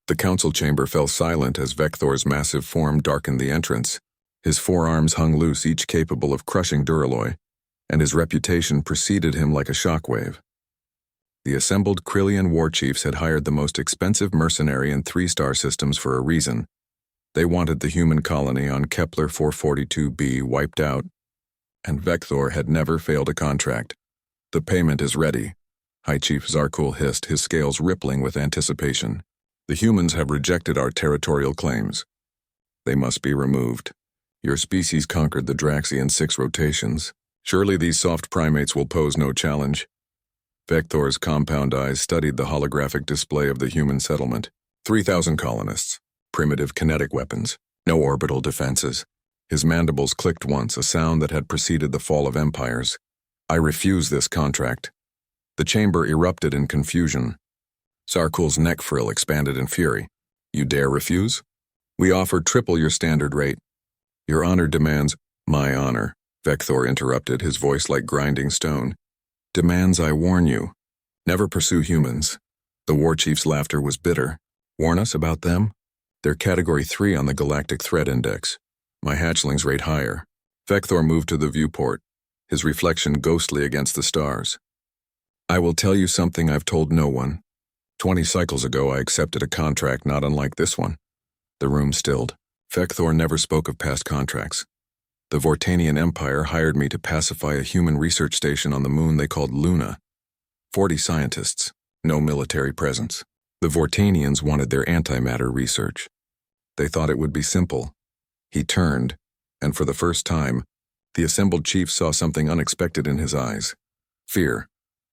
The council chamber fell silent as Vector's massive form darkened the entrance. His forearms hung loose, each capable of crushing Duralloy, and his reputation preceded him like a shockwave. The assembled Krillian war chiefs had hired the most expensive mercenary in 3-star systems for a reason. They wanted the human colony on Kepler 442b wiped out, and Vector had never failed a contract. "The payment is ready," High Chief Zarkul hissed, his scales rippling with anticipation. "The humans have rejected our territorial claims. They must be removed. Your species conquered the Draxi in 6 rotations. Surely these soft primates will pose no challenge." Vector's compound eyes studied the holographic display of the human settlement. 3,000 colonists. Primitive kinetic weapons. No orbital defenses. His mandibles clicked once, a sound that had preceded the fall of empires. "I refuse this contract." The chamber erupted in confusion. Zarkul's neck frill expanded in fury. "You dare refuse? We offer triple your standard rate." "Your honor demands—" "My honor," Vector interrupted, his voice like grinding stone, "demands I warn you. Never pursue humans." The war chief's laughter was bitter. "Warn us about them? They're Category 3 on the Galactic Threat Index. My hatchlings rate higher." Vector moved to the viewport, his reflection ghostly against the stars. "I will tell you something I've told no one. 20 cycles ago I accepted a contract not unlike this one." The room stilled. Vector never spoke of past contracts. "The Vortanian Empire hired me to pacify a human research station on the moon they called Luna. 40 scientists, no military presence. The Vortanians wanted their antimatter research. They thought it would be simple." He turned, and for the first time, the assembled chief saw something unexpected in his eyes. Fear.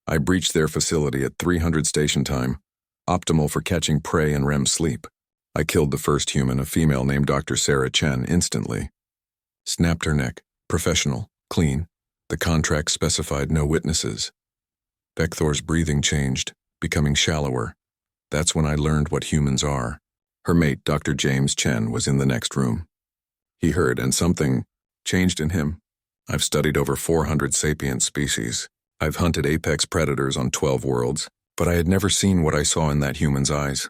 "I breached their facility at 300 station time, optimal for catching prey in REM sleep. I killed the first human, a female named Dr. Sarah Chen, instantly. Snapped her neck. Professional. Clean. The contract specified no witnesses." Vector's breathing changed, becoming shallower. "That's when I learned what humans are." Her mate, Dr. James Chen, was in the next room. He heard, and something changed in him. "I've studied over 400 sapient species. I've hunted apex predators on 12 worlds, but I had never seen what I saw in that human's eyes.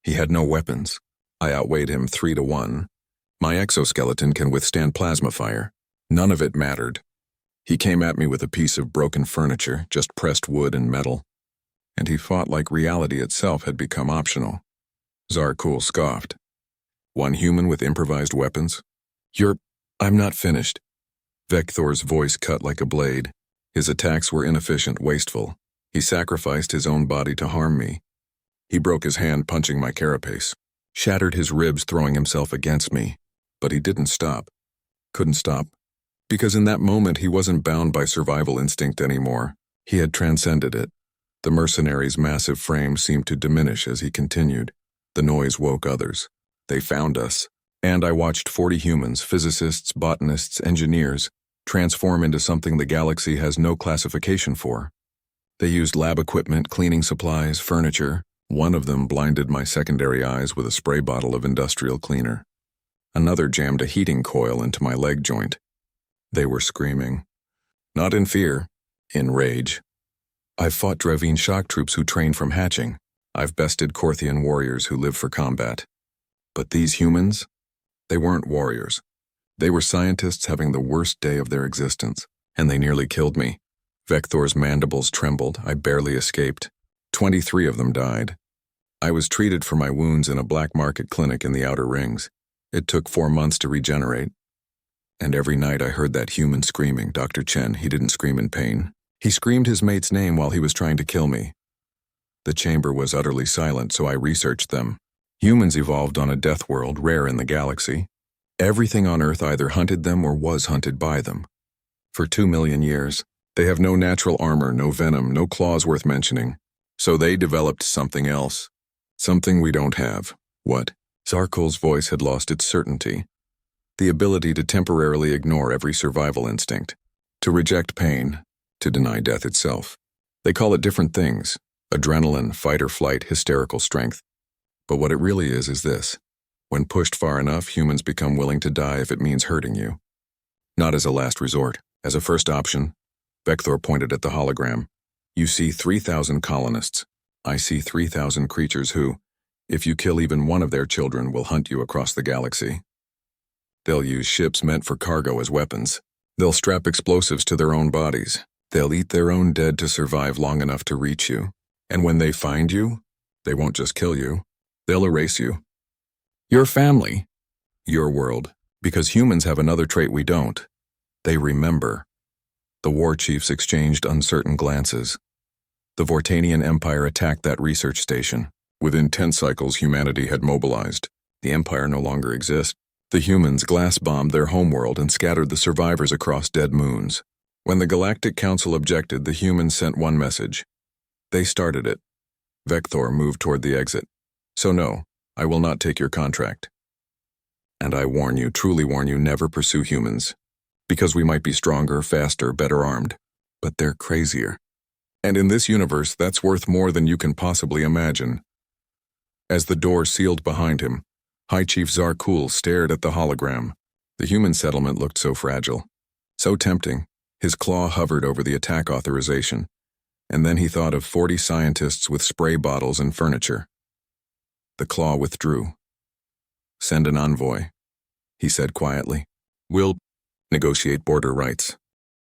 He had no weapons. I outweighed him 3 to 1. My exoskeleton can withstand plasma fire. None of it mattered. He came at me with a piece of broken furniture, just pressed wood and metal. And he fought like reality itself had become optional." Zarkul scoffed. "One human with improvised weapons? I'm not finished." Vector's voice cut like a blade. His attacks were inefficient, wasteful. He sacrificed his own body to harm me. He broke his hand punching my carapace, shattered his ribs throwing himself against me. But he didn't stop. Couldn't stop. Because in that moment he wasn't bound by survival instinct anymore. He had transcended it. The mercenary's massive frame seemed to diminish as he continued. The noise woke others. "They found us. And I watched 40 humans, physicists, botanists, engineers, transform into something the galaxy has no classification for. They used lab equipment, cleaning supplies, furniture. One of them blinded my secondary eyes with a spray bottle of industrial cleaner. Another jammed a heating coil into my leg joint. They were screaming. Not in fear, in rage. I've fought Dravine shock troops who train from hatching. I've bested Korthian warriors who live for combat. But these humans? They weren't warriors. They were scientists having the worst day of their existence, and they nearly killed me. Vector's mandibles trembled. I barely escaped. 23 of them died. I was treated for my wounds in a black market clinic in the Outer Rings. It took 4 months to regenerate. And every night I heard that human screaming. Dr. Chen, he didn't scream in pain. He screamed his mate's name while he was trying to kill me. The chamber was utterly silent, so I researched them. Humans evolved on a death world, rare in the galaxy. Everything on Earth either hunted them or was hunted by them. For 2 million years, they have no natural armor, no venom, no claws worth mentioning. So they developed something else. Something we don't have. What? Zarkul's voice had lost its certainty. The ability to temporarily ignore every survival instinct. To reject pain. To deny death itself. They call it different things. Adrenaline, fight or flight, hysterical strength. But what it really is this. When pushed far enough, humans become willing to die if it means hurting you. Not as a last resort. As a first option, Vector pointed at the hologram. You see 3,000 colonists. I see 3,000 creatures who, If you kill even one of their children, we'll hunt you across the galaxy. They'll use ships meant for cargo as weapons. They'll strap explosives to their own bodies. They'll eat their own dead to survive long enough to reach you. And when they find you, they won't just kill you. They'll erase you. Your family. Your world. Because humans have another trait we don't. They remember. The war chiefs exchanged uncertain glances. The Vortanian Empire attacked that research station. Within 10 cycles, humanity had mobilized. The Empire no longer exists. The humans glass-bombed their homeworld and scattered the survivors across dead moons. When the Galactic Council objected, the humans sent one message. They started it. Vector moved toward the exit. So no, I will not take your contract. And I warn you, truly warn you, never pursue humans. Because we might be stronger, faster, better armed. But they're crazier. And in this universe, that's worth more than you can possibly imagine. As the door sealed behind him, High Chief Zarkul stared at the hologram. The human settlement looked so fragile, so tempting. His claw hovered over the attack authorization, and then he thought of 40 scientists with spray bottles and furniture. The claw withdrew. Send an envoy, he said quietly. We'll negotiate border rights.